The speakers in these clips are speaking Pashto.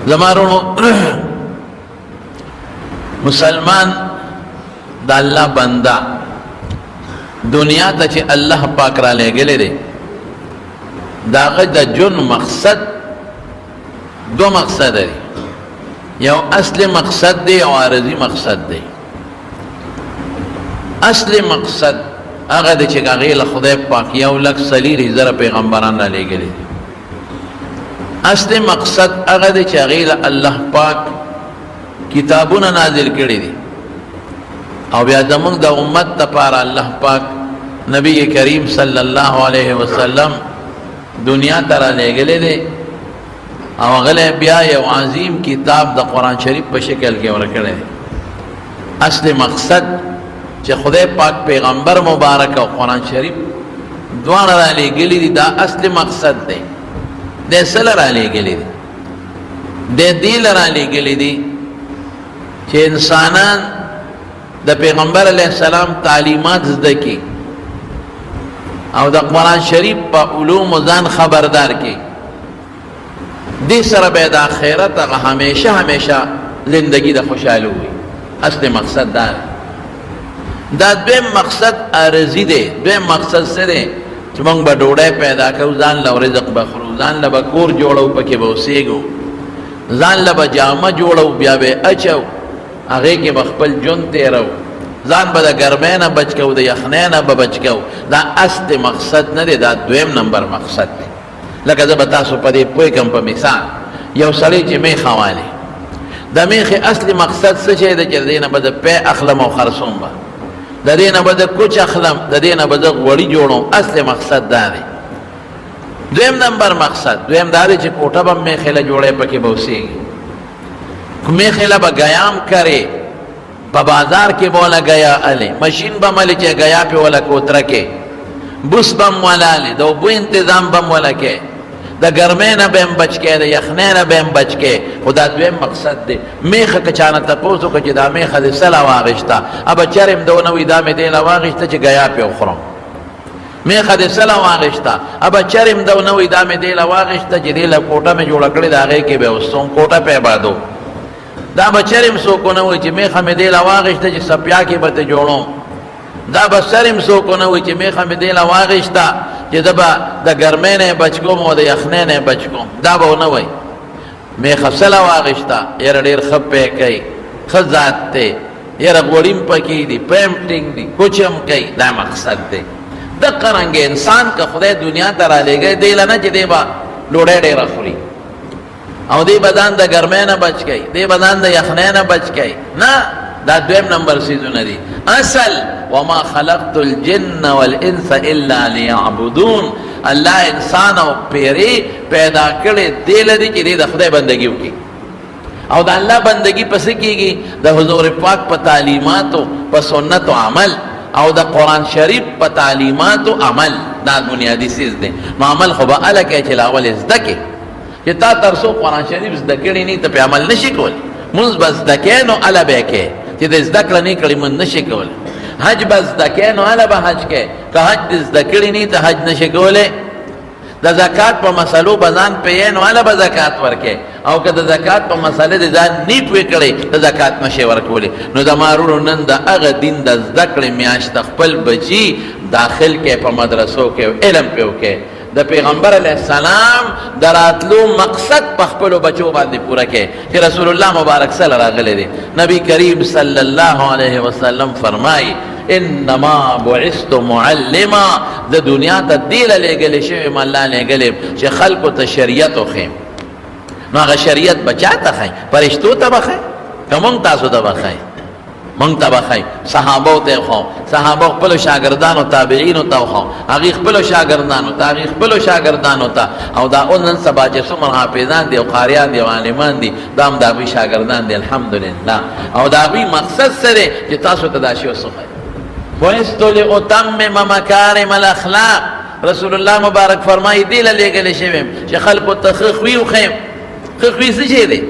زمارونو مسلمان دا اللہ بندہ دنیا تا چی اللہ پاک را لے گلے دے دا غد جن مقصد دو مقصد ہے یو اصل مقصد دے او عارضی مقصد دے اصل مقصد اگر دے چکا غیل خدای پاک یو لک سلیر زر پیغمبران را لے گلے دے اصل مقصد اگر دے چکا غیل اللہ پاک کتابون نازل کردی دی او بیا زمونږ د امت دپاره الله پاک نبی کریم صلی الله علیه وسلم دنیا ته رالیږلی دی او هغه بیا یو عظیم کتاب د قرآن شریف په شکل کې ورکړی دی اصل مقصد چې خدای پاک پیغمبر مبارک او قرآن شریف دواړه رالیږلي دي دا اصل مقصد دی دی څه له رالیږلي دي دی دې له رالیږلي دي چې انسانان د پیغمبر علیہ السلام تعلیمات زده کی او د قرآن شریف په علوم ځان خبردار کی دې سره به د آخرت هغه همیشه همیشه زندگی د خوشحاله وي اصل مقصد دا دویم مقصد عارضی دی دویم مقصد څه دی چې موږ به ډوډۍ پیدا کوو ځان له رزق بخورو ځان له به کور جوړو پکې به اوسېږو ځان له به جامه جوړو بیا به اچو هغه کې بخپل جون تیرو ځان به د ګرمۍ نه بچ کو د یخنۍ نه به بچ کو دا اصل مقصد نه دی دا دویم نمبر مقصد دی لکه زه به تاسو په دې پوه کړم په مثال یو سړی چې میخه والي د میخې اصلي مقصد څه شی دی چې د دې نه به د پی اخلم او خرڅوم به د دې نه به د کوچ اخلم د دې نه به زه غوړي جوړوم اصل مقصد دا دی دویم نمبر مقصد دویم دا دی چې کوټه به میخې له جوړی پکې به اوسېږي میخې له به ګیام کرے په بازار کې بولا گیا علی مشین بم علی چې گیا په ولا کوتره کې بوس بم ولا علی د اوبو تنظیم بم ولا کې د ګرمۍ نه بم بچ کې د یخنۍ نه بم بچ کې خدا دویم مقصد دی میخه کچانه تاسو کو چې دا میخه د سلا واغشتا اب چرم دونه وې دا مې دی لا واغشتا چې گیا په خورم میخه د سلا واغشتا اب چرم دونه وې دا مې دی لا واغشتا چې دی لا کوټه مې جوړ کړی دا غي کې به وسوم کوټه په بادو دا بچرم سو کو نه وای چې میخه مې دی لا واغشته چې سپیا کې به ته جوړوم دا بچرم سو کو نه وای چې میخه مې دی لا واغشته چې دبا د ګرمۍ نه بچ کوم او د یخنۍ نه بچ کوم دا به نه وای میخه سلا واغشته یره ډیر خپه کوي خزات ته یره غوړیم پکې دی پېمټینګ دی کوچم کوي دا مقصد دی د قرانګ انسان که خدای دنیا ته را لګي دی لنه چې دی با لوړې ډیر خوري او دی بدن د ګرمۍ نه بچ گئی دی بدن د یخنۍ نه بچ گئی نه دا دویم نمبر سیزونه دي اصل وما خلقت الجن والانس الا ليعبدون الله انسان او پیری پیدا کړي دی لدی چې د خدای بندگی وکړي او د الله بندگی پس کیږي د حضور پاک په تعلیماتو په سنت او عمل او د قرآن شریف په تعلیمات او عمل دا بنیادی سیز دی نو عمل خو به الکه چې لاول زده کې چې تا ترسو قرآن شریف زده کړی نه ته په عمل نشي کولی مونځ به زده کې نو اله به کې چې د زده کړه نه کړی مونځ نشي کولی حج به زده کې نو اله به حج کې که حج زده کړی نه ته حج نشي کولی د زکات په مسلو بزان په نو اله به زکات ورکې او که د زکات په مسله د ځان نه پوي کړي د زکات نشي ورکولی نو د مارونو نن د هغه دین د زده کړې میاشت خپل بچي داخل کې په مدرسو کې علم پیو کې د پیغمبر علیہ السلام دراتلو مقصد په خپل بچو باندې پوره کې چې رسول الله مبارک صلی الله علیه دی نبی کریم صلی الله علیه وسلم فرمای انما بعثت معلما د دنیا ته دیل لګل شوی الله لګل چې خلکو ته شریعت وخیم نو هغه شریعت بچاته خای فرشتو ته بخای کوم تاسو ته بخای مونږ ته بخای صحابه ته خو صحابه خپل شاګردانو تابعین ته خو هغه خپل شاګردانو تاریخ خپل شاګردانو ته او دا اونن سبا چې څومره حافظان دي او قاریان دي او عالمان دي دا هم د شاګردان دي الحمدلله او دا وی مقصد سره چې تاسو ته دا شی وسوخه وَإِسْتُ لِأُتَمِّمَ مَكَارِمَ الْأَخْلَاقِ رسول الله مبارک فرمایي دی لګل شوی چې خلکو ته خوي او خیم خوي څه شي دی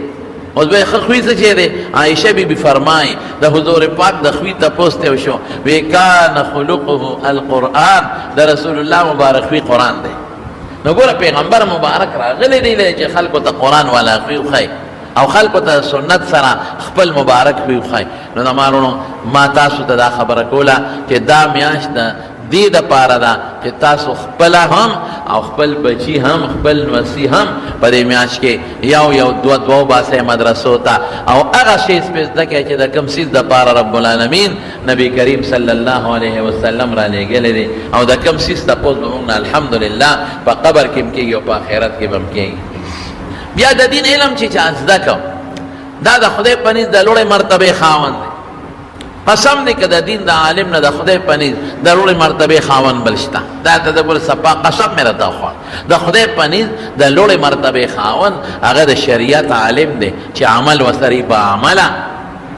اوس به خوي څه شي دی عائشه بی فرمایي د حضور پاک د خوي ته پوسټ شو وکانه خلقه القرآن د رسول الله مبارک خوي قرآن دی نو ګوره پیغمبر مبارک راغلی دی چې خلکو ته قرآن والا خوي خای او خلکو ته سنت سره خپل مبارک وي خای. نو د مالونو ما تاسو ته دا خبره کوله چې دا میاشت ده دې دپاره ده چې تاسو خپله هم او خپل بچي هم خپل نوسي هم په دې میاشت کې یو دوه وباسئ مدرسو ته او هغه شی سپې زده کړئ چې د کوم څیز دپاره رب العالمین نبی کریم صلی الله علیه وسلم را لېږلی دی او د کوم څیز تپوس به موږ نه الحمدلله په قبر کې هم کېږي او په آخرت کې به هم کېږي. بیا د دین علم چې چا زده کړ دا د خدای په نزد د لوړې مرتبې خاوند دی. قسم دی که د دین د عالم نه د خدای په نزد د لوړې مرتبې خاوند بل شته. دا ته د بل صفا قسم مې راته وخوړ د خدای په نزد د لوړې مرتبې خاوند هغه د شریعت عالم دی چې عمل وسري په عمله.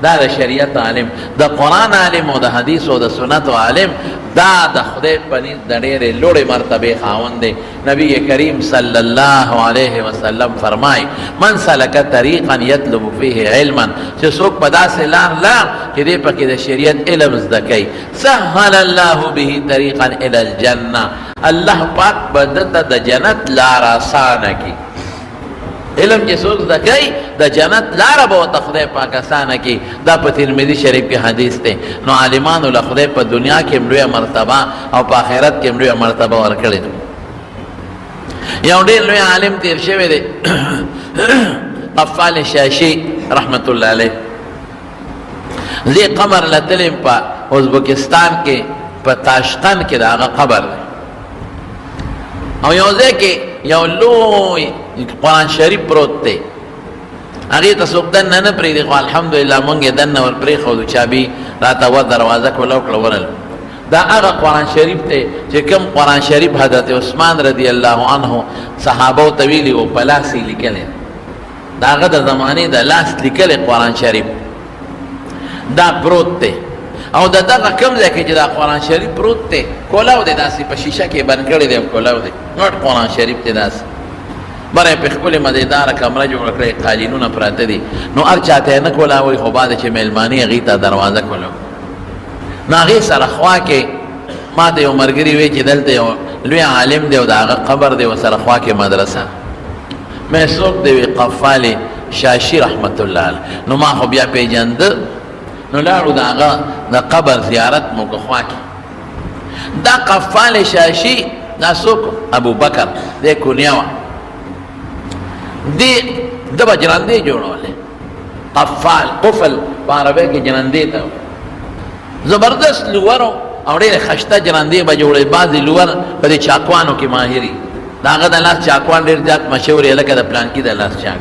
دا د شریعت عالم د قرآن عالم او د حدیث او د سنت عالم دا د خدای په نزد د ډېرې لوړې مرتبې خاوند دی. نبی کریم صلی الله علیه وسلم فرمای من سلک طریقا یطلب فیه علما چې څوک په داسې لار چې دې پکې د شریعت علم زده کوي سهل الله به طریقا الی الجنه الله پاک به دته د جنت لار آسانه کړي. علم چې څوک زده کوي د جنت لاره به ورته خدای پاک اسانه کړي. دا په ترمذي شریف کې حدیث دی. نو عالمانو له خدای په دنیا کې هم لویه مرتبه او په آخرت کې هم لویه مرتبه ورکړې ده. یو ډېر لوی عالم تیر شوی دی قفال شاشي رحمت الله علیه. دې قبر لتلم په ازبکستان کې په تاشقند کې د هغه قبر دی او یو ځای کې یو لوی قرآن شریف پروت دی. هغې ته څوک دننه نه پرېږدي خو الحمدلله مونږ یې دننه ور پرېښودو چابي راته دروازه کوله وکړه ورل. دا هغه قرآن شریف دی چې کوم قرآن شریف حضرت عثمان رضی الله عنه صحابو ته ویلي و په لاس یې لیکلی. د هغه د زمانې د لاس لیکلی قرآن شریف دا پروت دی او د دغه کوم ځای کې چې دا قرآن شریف پروت دی کولاو دی داسې په شیشه کې بند کړی دی کولاو دی غټ قرآن شریف دی داسې بره یې په ښکلې مزېداره کمره جوړه کړې قالینونه پراته دي. نو هر چاته یې نه کولاوئ خو بعد چې مېلمانې هغې ته دروازه کولاو. نو هغې سره خوا کې ما ته یو ملګري وی چې دلته یو لوی عالم دی او د هغه قبر دی ورسره خوا کې مدرسه مې څوک دی وی قفال شاشي رحمت الله علیه. نو ما خو بیا پېژنده نو لاړو د هغه د قبر زیارت مو که خوا کې. دا قفال شاشي دا څوک ابو بکر دی کونیه وه دی د به جرندې جوړولې قفال قفل په عربۍ کې جرندې ته زبردست لورو او ډېرې خشته جرندې به جوړې. بعضې لور په دې چاکوانو کې ماهري د هغه د لاس چاکوان ډېر زیات مشهور یې لکه د پلانکي د لاس چاک.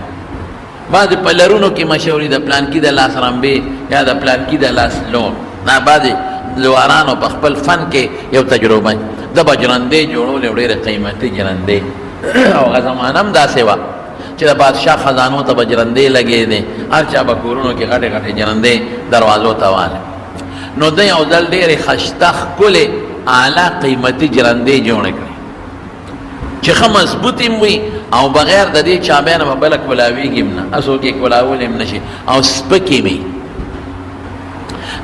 بعضې په لرونو کې مشهوري د پلانکي د لاس رمبې یا د پلانکي د لاس لون. دا بعضې لوارانو په خپل فن کې یو تجربه د به جرندې جوړولې او ډېرې قیمتي جرندې او هغه زمانه هم داسې وه چې د بادشاه خزانو ته به جرندې لګېدې. هر چا به کورونو کې غټې غټې جرندې دروازو ته واله. نو ده یو ځل ډېرې خشته ښکلې اعلی قیمتي جرندې جوړې کړې چې ښه مضبوط هم وي او بغیر د دې چابیانه به بله کولاویږي هم نه هسو کې کولاولی هم نه شي او سپکې وي.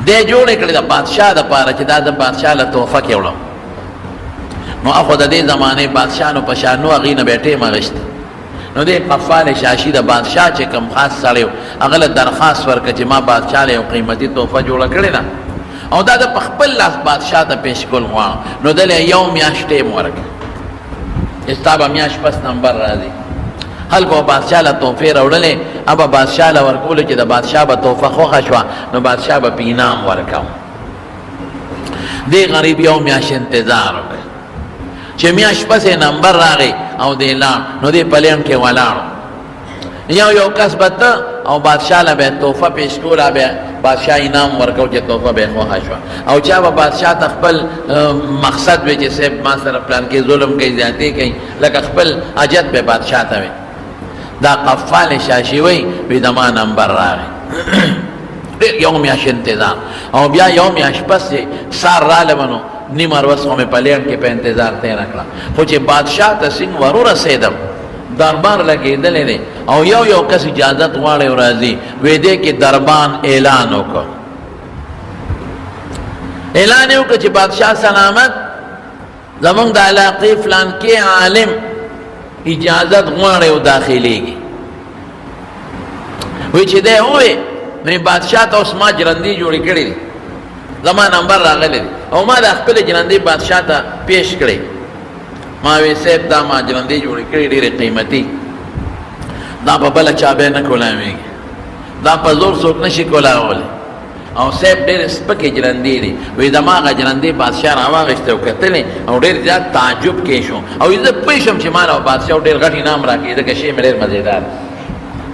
دی جوړې کړې د بادشاه دپاره چې دا د بادشاه له تحفه کې وړم. نو اخو د دې زمانې بادشاهانو په شانو هغې نه به یې ټیم اخیستی. نو دی قفال شاشي د بادشاه چې کوم خاص سړی و هغه له درخواست ورکړه چې ما بادشاه له یو قیمتي تحفه جوړه کړې ده او دا د په خپل لاس بادشاه ته پیش کول غواړم. نو دله یو میاشت ټیم ورکړه چې ستا به میاشت پس نمبر راځي. خلکو به بادشاه له تحفې راوړلې به بادشاه له ورکولو چې د بادشاه به تحفه خوښه شوه نو بادشاه به په انعام ورکوم. دې غریب یو میاشت انتظار وکړ چې میاشت پسې نمبر راغی او دی لاړ. نو دی په لین کې ولاړو یو کس به ته او بادشاه له به تحفه پیش کوله به بادشاه انعام ورکو چې تحفه به یې خوښه شوه او چا به بادشاه ته خپل مقصد وی چې صاحب ما سره پلان کې ظلم کوي زیاتې کوي لکه خپل حاجت به بادشاه ته وی. دا قفال شاشي وی د ما نمبر راغی یو میاشت انتظار او بیا یو میاشت پس سار رالمه نو نیمه ورځ خو مې په لینډ کې په انتظار تېره کړه خو چې بادشاه ته څنګه ورورسېدم دربار لګېدلی دی او یو کس اجازت غواړي او راځي وی دی کې دربان اعلان وکړ یې وکړه چې بادشاه سلامت زمونږ د علاقې فلانکي عالم اجازت غواړي او داخلېږي. وی چې دی ووی نو بادشاه ته اوس ما جرندې جوړې کړې دي زما نمبر راغلی دی او ما د خپلې جرندې بادشاه ته پیش کړې ما وی صاحب دا ما جرندې جوړې کړې ډېرې قیمتي دا په بله چا بیا نه کولامیږي دا په زور څوک نشي کولاولی او صاحب ډېرې سپکې جرندې دي وی زما هغه جرندې بادشاه راواغېستې او کتلې او ډېر زیات تعجب کې شو او زه پوه شم چې ما له بادشاه ډېر غټ انعام راکړي ځکه شی مې ډېر مزېدار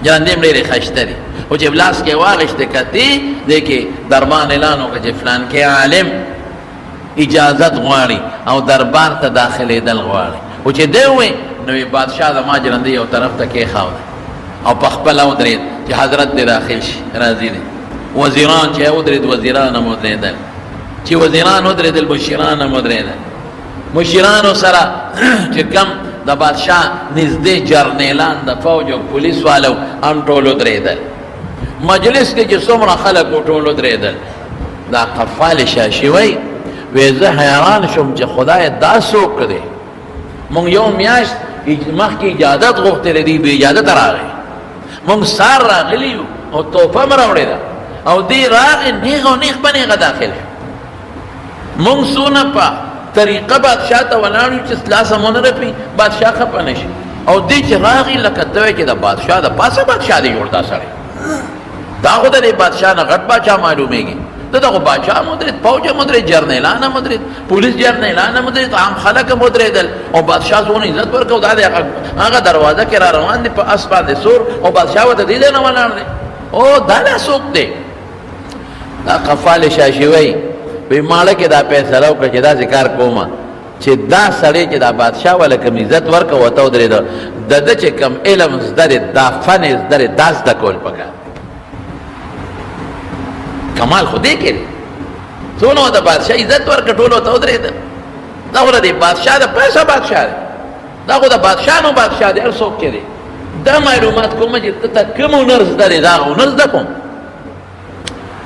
جرندې مې ډېرې ښایسته دي او چې لاس کې واغېستې کتې دی کې دربان اعلان وکړه چې فلان کې عالم اجازت غواړي او دربار ته داخلېدل غواړي او چې دی ووی نو بادشاه زما جرندې یو طرف ته کېښاوده او په خپله ودرېد چې حضرت دې داخل شي راضي دی وزیران چې ودرېد وزیران هم ودرېدل چې وزیران ودرېدل مشران هم ودرېدل مشرانو سره چې کم د بادشاه نږدې جرنیلان د فوج او پولیس والو هم ټول ودرېدل مجلس کې چې څومره خلک و ټول ودرېدل دا قفال شاشي وی وی زه حیران شوم چې خدای دا څوک دی مونږ یو میاشت مخکې اجازت غوښتلی دی بې اجازته راغی مونږ سار راغلي یو او توپه م راوړې ده او دی راغې نیغ او نیغ په نیغه داخل مونږ څونه په طریقه بادشاه ته ولاړ یو چې لاسه مو نه رپي بادشاه خفه نه شي او دی چې راغی لکه ته وایې چې د بادشاه د پاسه بادشاه دی جوړ دا سړی دا خو د دې بادشاه نه غټ بادشاه معلومېږي ته دغه بادشاه هم ودرېد فوج هم ودرېد جرنیلان هم ودرېد پولیس جرنیلان هم ودرېد عام خلک هم ودرېدل او بادشاه څونه عزت ورکړو دا د هغه دروازه کې را روان دي په اس باندې سور او بادشاه ورته دې ځای نه ولاړ دی او دا لا څوک دی دا قفال شاشي وی وی ماړه کې دا فیصله وکړه چې داسې کار کومه چې دا سړی چې دا بادشاه والا کوم عزت ورکړه ورته ودرېده د ده چې کوم علم زده دی دا فن یې زده دی دا زده کول پکار کمال خو دې کې دی څونه ورته بادشاه عزت ورکړه ټول ورته ودرېده دا خو د دې بادشاه د پیسه بادشاه دی دا خو د بادشاه نو بادشاه دی هر څوک چې دی دا معلومات کومه چې ته کوم هنر زده دی دا هنر زده کوم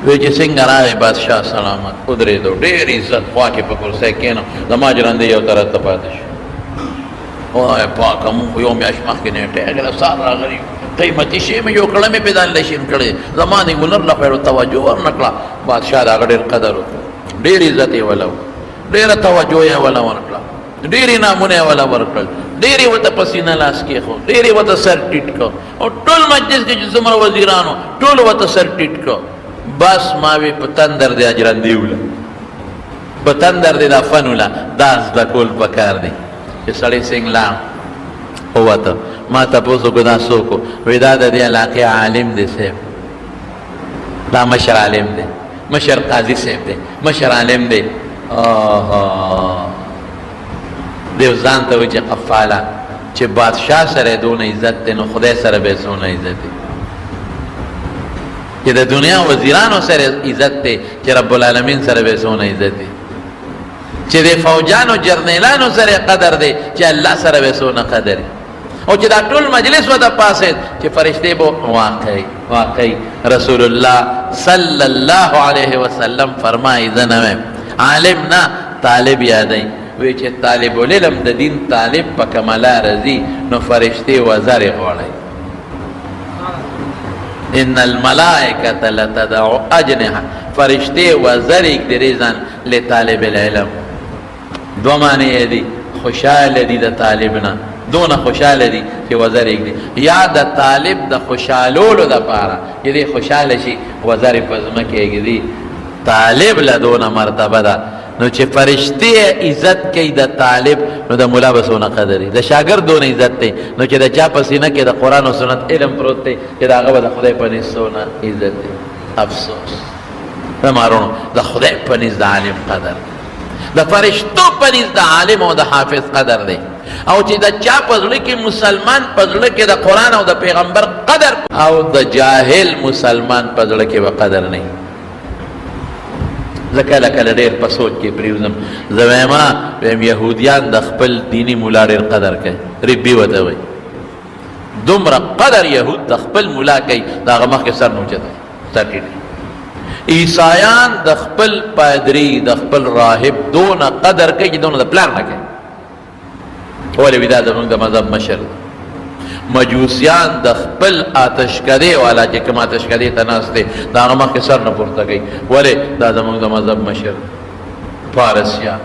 وی چې څنګه راغی بادشاه سلامت ودرېدو ډېر عزت خوا کې په کرسۍ کېنه زما جرندې یو طرف ته پاتې شو وای پاکه مونږ خو یو میاشت مخکې نیټه هغه سار راغلی قیمتي شی مې یو کړه مې په ځان لشین کړی زما د هنر له خیرو توجه ورنه کړه بادشاه د هغه ډېر قدر وکړ ډېر عزت یې وله ډېره توجه یې وله ورکړه ډېرې نامونه یې وله ورکړل ډېرې ورته په سینه لاس کېښود ډېرې ورته سر ټیټ کړ او ټول مجلس کې چې څومره وزیرانو ټول ورته سر ټیټ کړ بس ما وی په تندر دی اجرندې وله په تندر دی دا فن وله دا زده کول پکار دی چې سړی څنګه ووته ما تپوس وکړو دا څوک وی دا د دې علاقې عالم دی صاحب دا مشر عالم دی مشر قاضي صاحب دی مشر عالم دی دیو ځان ته وایي چې قفاله چې بادشاه سره دونه عزت دی نو خدای سره به څونه عزت دی چې د دنیا وزیرانو سره عزت دی چې رب العالمین سره به څونه عزت دی چې د فوجانو جرنیلانو سره قدر دی چې الله سره به څونه قدر دی او چې دا ټول مجلس ورته پاسېد چې فرشتې به واقعي رسول الله صلی الله علیه وسلم فرمایي زه نه ویم عالم نه طالب یادوي وی چې طالب العلم د دین طالب په کملا رضی نو فرشتې وزر غواړي ان الملائکه لتدعو اجنحه فرشتې وزر اګدریزان لطالب العلم دو معنی دي خوشاله دي د طالبنا دونه خوشاله دي چې وزر اګدي یا د طالب د خوشالولو د پاره چې دې خوشاله شي وزر په ځمکه اګدي طالب له دونه مرتبه ده نو چې فرشتي عزت کوي د طالب نو د مولا به څونه قدر دی د شاګرد دونه عزت دی نو چې د چا په سینه کې د قرآن او سنت علم پروت دی چې د هغه به د خدای په نزد څونه عزت دی افسوس د مارونو د خدای په نزد د عالم قدر دی د فرشتو په نزد د عالم او د حافظ قدر دی او چې د چا په زړه کې مسلمان په زړه کې د قرآن او د پیغمبر قدر او د جاهل مسلمان په زړه کې به قدر نه زه کله کله ډېر په سوچ کې پرېوځم زه وایم یهودیان د خپل دیني مولا ډېر قدر کوي ربي ورته وایي دومره قدر یهود د خپل مولا کوي د هغه مخکې سر نه اوچتوي سر ټیټ عیسایان د خپل پادري د خپل راهب دونه قدر کوي چې دونه د پلار نه کوي ولې وي دا زموږ د مذهب مشر مجوسیان د خپل آتشکده والا چې کوم آتشکده ته ناست دی د هغه مخکې سر نه پورته کوي. ولې؟ دا زمونږ د مذهب مشر فارسیان.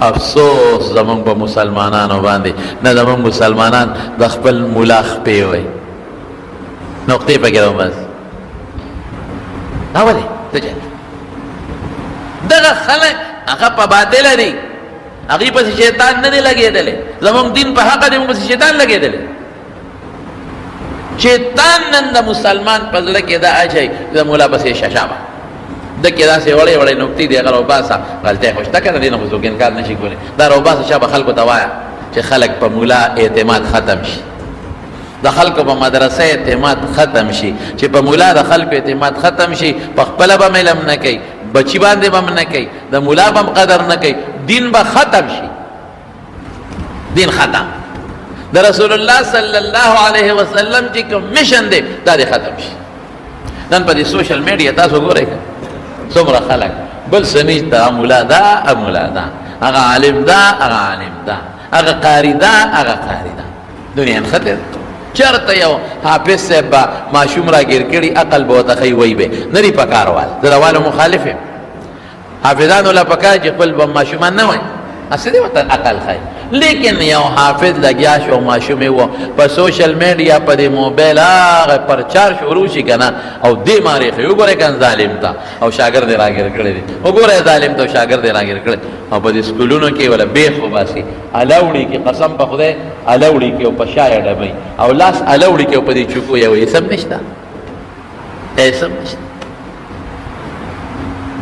افسوس زمونږ په مسلمانانو باندې نه زمونږ مسلمانان د خپل ملا خپې وایي. نقطې پکې راو بس. ولې دغه خلک هغه په باطله دي، هغې پسې شیطان نه دی لګېدلی. زمونږ دین په حقه دی، موږ پسې شیطان لګېدلی. شیطان نن د مسلمان په زړه کې دا اچوي د ملا پسې ششابه د کې داسې وړې وړې نقطې دي، هغه راوباسه. غلطۍ خو شته که نه، دې نه خو څوک انکار نه شي کولی. دا راوباسه شابه خلکو ته وایه چې خلک په ملا اعتماد ختم شي، د خلکو په مدرسه اعتماد ختم شي، چې په ملا د خلکو اعتماد ختم شي. په خپله به علم نه کوي، بچی باندې به نه کوي، د ملا به قدر نه کوي، دین به ختم شي. دین ختم. د رسول الله صلی الله علیه وسلم چې کوم مشن دی دا دې ختم شي. نن په دې سوشل میډیا تاسو ګورئ څومره خلک بل څه نشته، مولا دا مولا دا، هغه عالم دا هغه عالم دا، هغه قاري دا هغه قاري دا. دنیا نښته چرته یو حافظ صاحب به ماشوم را ګیر کړي عقل به ورته ښیي وایي به نه دي پکار وال. زه روالو مخالف یم. حافظانو له پکار چې خپل به ماشومان نه وایي، اسې دې ورته عقل ښایي. لیکن یو حافظ لګیا شو ماشوم یې و په سوشل میډیا په دې موبایل هغه پرچار شروع شي که نه، او دې مارې ښیي وګورئ کن ظالم ته او شاګرد یې راګیر کړی دی، وګورئ ظالم ته او شاګرد یې راګیر کړی. او په دې سکولونو کې ولا بیخ وباسي، الاوړي کې قسم په خدای الاوړي کې او په شا یې ډبوي، او لاس الاوړي کې او په دې چوکو یو اسم نشته، اسم نشته.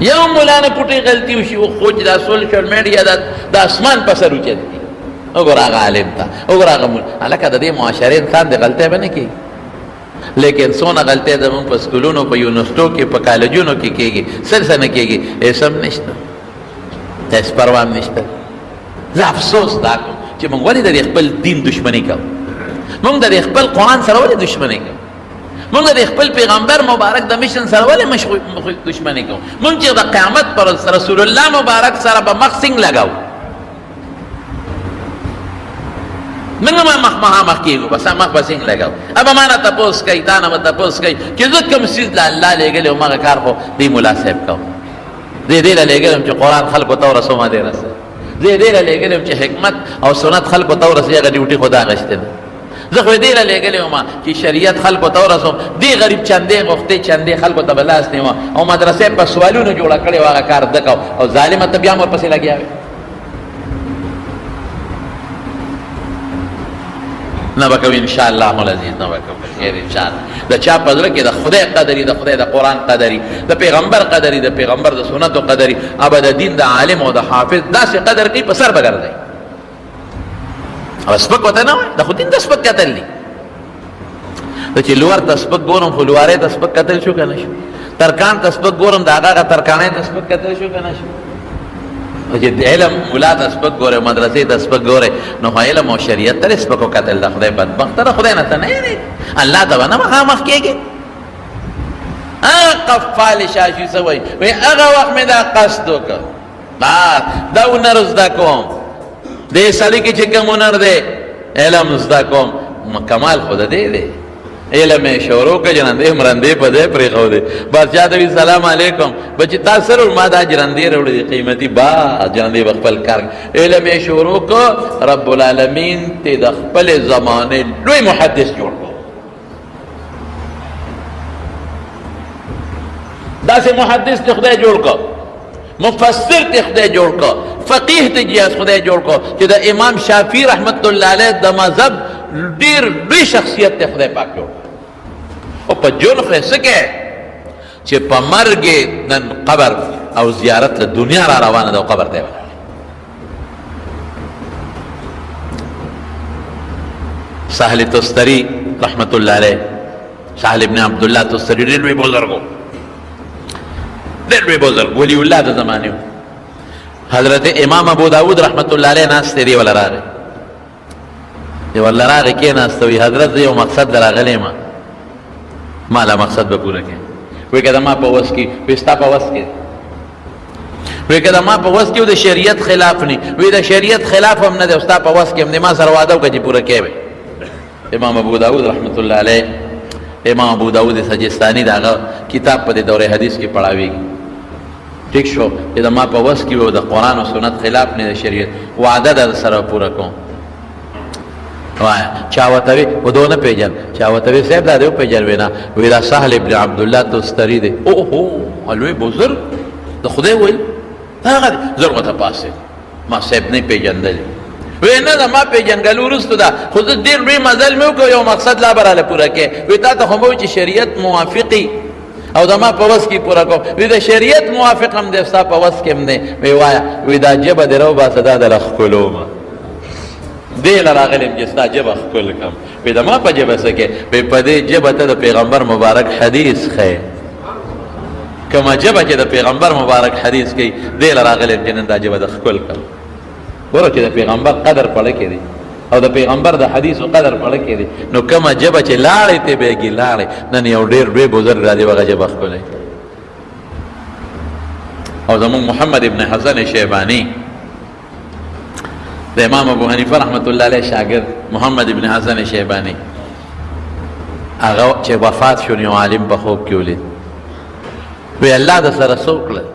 یو مولانا پټې غلطي وشي خو چې دا سوشل میډیا د اسمان په سر اوچت دي. وګوره هغه عالم ته، وګوره هغه هلکه د دې معاشرې انسان د غلطۍ به نه کېږي. لیکن څونه غلطۍ زمونږ په سکولونو په یونیورسټو کې په کالجونو کې کېږي، څه نه کېږي، اسم نشته، هېڅ پروا هم نشته. زه افسوس دا کوم چې موږ ولې د دې خپل دین دشمني کوو، موږ د دې خپل قرآن سره ولې دشمني کوو، موږ د خپل پیغمبر مبارک د مشن سره ولې دشمني کوو، موږ چې د قیامت پر رسول الله مبارک سره به مخ څنګه لګاو، موږ مخ کېږو، بس مخ به څنګه لګاو. ابه ما نه تپوس کوي، تا نه به تپوس کوي چې زه کوم څیز له الله لېږلی وم هغه کار خو دې ملا صاحب کوم، زه دې له لېږلی وم چې قرآن خلکو ته ورسوم دې رسوي، زه دې له لېږلی وم چې حکمت او سنت خلکو ته ورسوي، هغه ډیوټي خو دا اخیستې ده. زه خو دې له لېږلی وم چې شریعت خلکو ته ورسوم، دې غریب چندې غوښتې چندې خلکو ته به لاس نیوه او مدرسې په سوالونو جوړه کړې وه، هغه کار ده کو او ظالمه ته بیا هم ورپسې لګیا وې. نه به کوي انشاءالله العزیز، نه به کوي خیر انشاءالله. د چا په زړه کې د خدای قدري، د خدای د قرآن قدري، د پیغمبر قدري، د پیغمبر د سنتو قدري، ابه د دین د عالم او د حافظ داسې قدر کوي په سر به ګرځئ. او سپک ورته نه وایي، د خو دین ته سپک کتل دي. د چې لوړ ته سپک ګورم خو لوړی ته سپک کتل شو که نه شو، ترکان ته سپک ګورم د هغه ترکانۍ ته سپک کتل شو که نه شو. چې علم مولا ته سپک ګورې، مدرسې ته سپک ګورې، نو خو علم او شریعت ته سپک وکتل د خدای بدبخته د خدای نه ته نه یېرېږي، الله ته به نه مخامخ کېږي. قفال شاشي څه وایي، وایي هغه وخت مې دا قصد وکړ، دا هنر زده کوم، دې سړي کې چې کوم هنر دی علم زده کوم، کمال خو د دې دی. علم یې شروع کړه، جرندې مرندې په ځای پرېښودې، بادشاه ته وي سلام علیکم، بچې تا سره ما دا جرندې راوړې دي قیمتي، با جرندې به خپل کار. علم یې شروع کړه، رب العالمین ته د خپلې زمانې لوی محدث جوړ کړ. داسې محدث ته خدای جوړ کړ، مفسر ته خدای جوړ کړ، فقیه ته جیاز خدای جوړ کړ، چې د امام شافعي رحمت الله علیه د مذهب ډیر لوی شخصیت ته خدای پاک جوړ. او په جون خو څه کې چې په مرګ نن قبر او زیارت له دنیا را روانه ده او قبر ته ولاړ. سهل تستری رحمت الله علیه، سهل ابن عبدالله تستری ډېر لوی بزرګ و، ډېر لوی بزرګ ولی الله د زمانې و. حضرت امام ابو داود رحمت الله علیه ناست دی ولا راغی، دی ولا راغی کېناسته، وی حضرت زه یو مقصد در راغلی یم، ما لا مقصد به پوره کړې. وی که د ما په وس کې، وی ستا په وس کې، وی که د ما په وس کې د شریعت خلاف نه، وی د شریعت خلاف هم نه دی، ستا په وس کې هم دی، ما سره وعده وکړه چې پوره کوې. امام ابو داود رحمت الله علیه، امام ابو داود سجستانی دا کتاب په دور حدیث کې پڑھاویږي. ٹھیک شو، دا ما په وس کې و د قرآن او سنت خلاف نه د شریعت وعده در سره پوره کوم. وایا چا وته وی ودونه پیجن، چا وته وی صاحب دا دیو پیجن وینا وی دا سهل ابن عبد الله تستری دی. او هو الوی بزرگ د خدای ویل هغه ضرورت پاسه ما صاحب نه پیجندل وینا دا ما پیجنګل ورستو دا خود دې لوی مزل مې وکړ، یو مقصد لا براله پوره کې وی تا ته هم چې شریعت موافقي او دا ما په وس کې پوره کوم. وی دا شریعت موافق هم دې ستا په وس کې هم نه. وی وایا وی دا جبه درو با صدا در خلوم دې لراغلم چې ستا جبه خپل کم. وی دا ما په جبه سکه وی په دې جبه ته د پیغمبر مبارک حدیث خې کما جبه چې د پیغمبر مبارک حدیث کې دې لراغلم چې نن دا جبه د خپل کم. ورو چې د پیغمبر قدر پړه کې دي او د پیغمبر د حدیث قدر پړه کې دي، نو کما جبه چې لاړې ته بهږي لاړې. نن یو ډېر لوی بزرګ را دي وغه جبه ښکلی. او زمونږ محمد ابن حسن شیبانی د امام ابو حنیفه رحمت الله علیه شاګرد محمد ابن حسن شیبانی، هغه چې وفات شو یو عالم په خوب کې ولید. وی الله د سره څه وکړل؟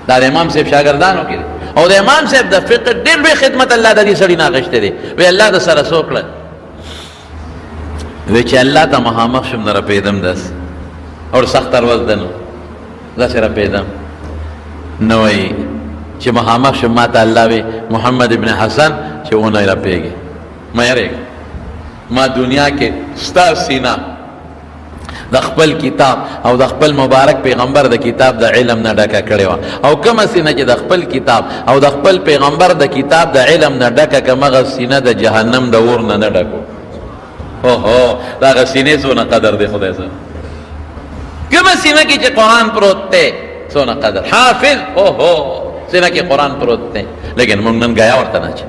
دا د امام صاحب شاګردانو کې او د امام صاحب د فقه ډېر لوی خدمت الله د دې سړي نه اخیستی دی. وی الله د سره څه وکړل؟ وی چې الله ته مخامخ شم نه رپېدم داسې او سخت ورځ ده نو داسې رپېدم نو وایي چې مخامخ شم ما ته الله وی محمد ابن حسن چې ونه رپېږي مه یارېږه، ما دنیا کې ستا سینه د خپل کتاب او د خپل مبارک پیغمبر د کتاب د علم نه ډکه کړې وه، او کومه سینه چې د خپل کتاب او د خپل پیغمبر د کتاب د علم نه ډکه که مغه سینه د جهنم د اور نه نه ډکو. اوهو د هغه سینې څونه قدر دی خدای سره. کومه سینه کې چې قرآن پروت دی څونه قدر. حافظ اوهو سینه کې قرآن پروت دی، لیکن مونږ نن ګیا ورته نه اچو،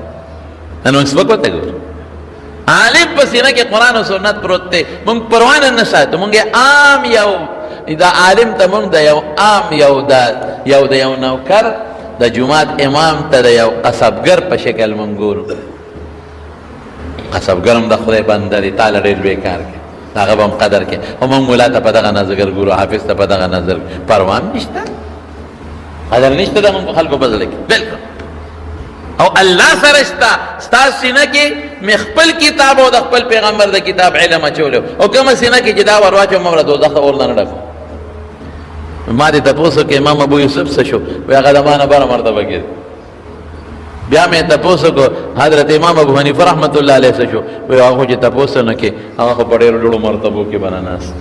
نن مونږ سپک ورته ګورو. عالم په سینه کې قرآن او سنت پروت دی، مونږ پروا نه ساتو. مونږ عام یو دا عالم ته مونږ د یو عام یو د یو نوکر د جماعت امام ته د یو قصبګر په شکل مونږ ګورو. قصبګر هم د خدای بنده دی، تعالی ډېر لوی کار کوي، هغه به هم قدر کوي. او مونږ ملا ته په دغه نظر ګورو، حافظ ته په دغه نظر، پروا هم نشته، قدر نشته د مونږ خلکو په زړه کې بالکل. او الله سره ستا سینه کې مې خپل کتاب او د خپل پیغمبر د کتاب علم اچولی، او کومه سینه کې چې دا ور واچوم مړه دوزخ ته اور نه ډکو. ما دې تپوسو کې امام ابو یوسف څه شو؟ وی هغه د ما نه بره مرتبه کې. بیا مې تپوسو کو حضرت امام ابو حنیفه رحمت الله علیه څه شو؟ وی هغه چې تپوسو نه کې هغه خو په ډېرو لوړو مرتبو کې بنا ناست.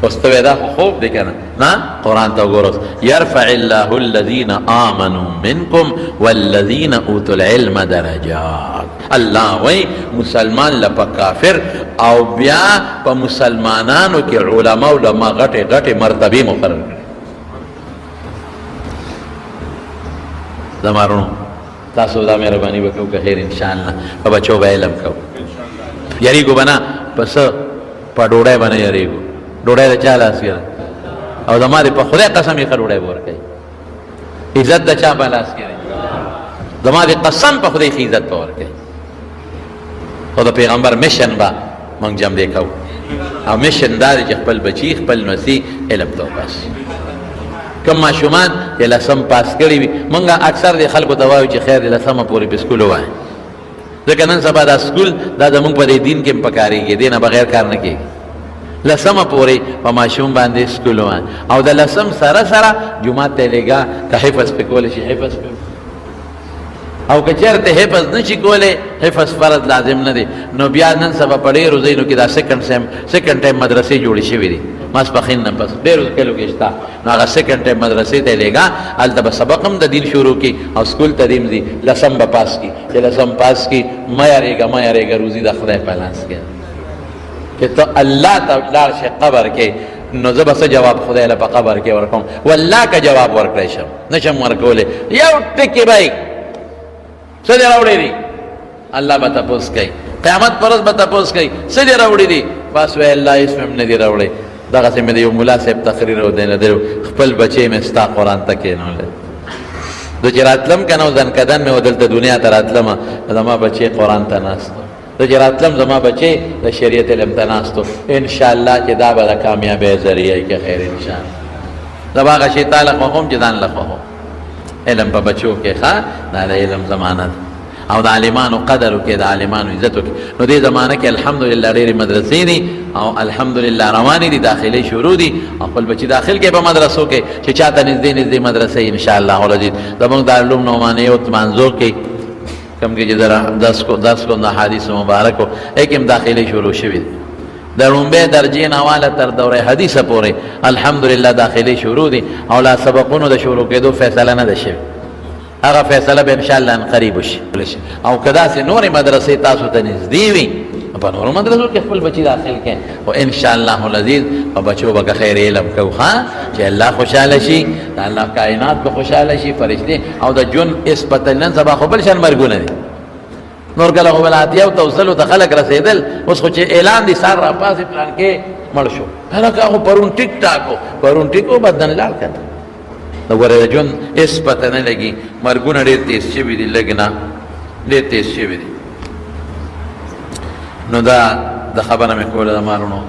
اوس ته دا خوب دی کنه نه؟ قرآن ته وګوره، یرفع الله الذین آمنوا منکم والذین اوتوا العلم درجات. الله وی مسلمان لپا کافر او بیا په مسلمانانو کې علما غټې غټې مرتبې مقرر کړي. زمارونو تاسو دا مهرباني وکړو که خیر انشاءالله په بچو به علم کوو. یریږو به نه پس په ډوډۍ به نه یریږو، ډوډۍ د چا لاس کې ده؟ او زما دې په خدای قسم یې ښه ډوډۍ به ورکوي. عزت د چا په لاس کې دی؟ زما دې قسم په خدای ښه عزت به ورکوي. خو د پیغمبر مشن به موږ جمع دی کوو، او مشن دا دی چې خپل بچي خپل نسي علم ته وباسي. کوم ماشومان چې لسم پاس کړي وي، موږ اکثر د خلکو ته وایو چې خیر د لسمه پورې په سکول ووایه، ځکه نن سبا دا سکول دا زموږ په دې دین کې هم پکارېږي، دې نه بغیر کار نه کېږي. لسمه پورې په ماشوم باندې سکول ووایه، او د لسم سره سره جومات ته لېږه، که حفظ پې کولی شي حفظ پې، او که چېرته حفظ نه شي کولی، حفظ فرض لازم نه دی، نو بیا نن سبا په ډېرو ځایونو کې دا سیکنډ ټایم مدرسې جوړې شوي دي، ماسپښین نه پس ډېرو کلو کې شته. نو هغه سیکنډ ټایم مدرسې ته لېږه، هلته به سبق هم د دین شروع کړي او سکول ته دې ځي، لسم به پاس کړي. چې لسم پاس کړي مه یارېږه روزي د خدای په لاس کې. چې ته الله ته لاړ شې قبر کې، نو زه به څه جواب خدای له په قبر کې ورکوم؟ والله که جواب ورکړی شم نه شم ورکولی. یو ټکي به څه دې راوړی دي؟ الله به تپوس کوي، قیامت پر ورځ به تپوس کوي څه دې راوړي دي؟ بس وایي الله هېڅ مې هم نه دي راوړی. دغسې مې د یو ملا صاحب تقریر خپل بچی مې ستا قرآن ته کېنولی، زه چې راتلم که نه ځنکدن مې و دلته دنیا ته راتلمه، زما بچی قرآن ته ناست د چې راتلم زما بچی د شریعت علم ته ناست و انشاءالله چې دا به د کامیابۍ ذریعه کې خیر انشاءالله زه به هغه شی تا له خوښوم چې ځان له خوښوم علم په بچو کې ښه دا د علم زمانه ده او د عالمانو قدر وکړي د عالمانو عزت وکړي نو دې زمانه کې الحمدلله ډېرې مدرسې دي او الحمدلله روانې دي داخلي شروع دي او خپل بچي داخل کې په مدرسو کې چې چاته نږدې نږدې مدرسې انشاءالله العزیز زموږ دارالعلوم نعمانیه او منظور کې کوم کې چې ذرا درس کو د حدیث مبارکو ایکم داخلي شروع شوي دي د لومبۍ درجې نه واله تر دوره حدیثه پورې الحمدلله داخلي شروع دي او لا سبقونو د شروع کېدو فیصله نه ده شوې هغه فیصله به انشاءالله قریب وشي او کدا سي نورې مدرسې تاسو ته نږدې وي په نورو مدرسو کې خپل بچي داخل کړي او انشاءالله العزیز په بچو به خیر علم کو ښه چې الله خوشاله شي د الله کائنات به خوشاله شي فرشتي او د جون اسپتلن سبا خو بل شان مرګونه دي نور کله خو ولاتیا او توصل ته خلق رسیدل اوس خو چې اعلان دي سار را پاسې پلان کې مړ شو هغه خو پرون ټیک ټاکو پرون ټیکو بدن لال کړ نو ورته جون اس پته نه لګي مرګونه ډېر تیز شوي دي لګنا ډېر تیز شوي دي نو دا د خبره مې کوله د مالونو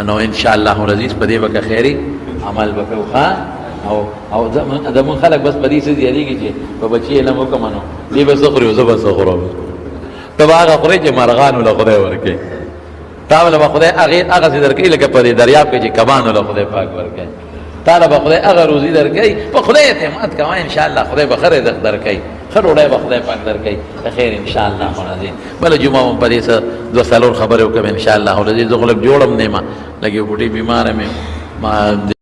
نو ان شاء الله العزیز په دې به خیری عمل وکړو ښه او زمون خلک بس په دې څه یریږي چې په بچي علم وکړو نو دې به زخري او زبر زخرو ته هغه خوري چې مرغان له خدای ورکړي تا له خدای هغه څه درکې لکه په دې دریاب کې چې کبان له خدای پاک ورکړي تعالی به خدای هغه روزي درکړي په خدای اعتماد کوه ان شاء الله خدای به خیر رزق درکړي خیر وړای به خدای پاک درکړي خیر ان شاء الله العزیز بل جمعه په دې څه دو سالور خبره وکم ان شاء الله العزیز زه خلک جوړم نه ما لګي ګټي بیمار مې ما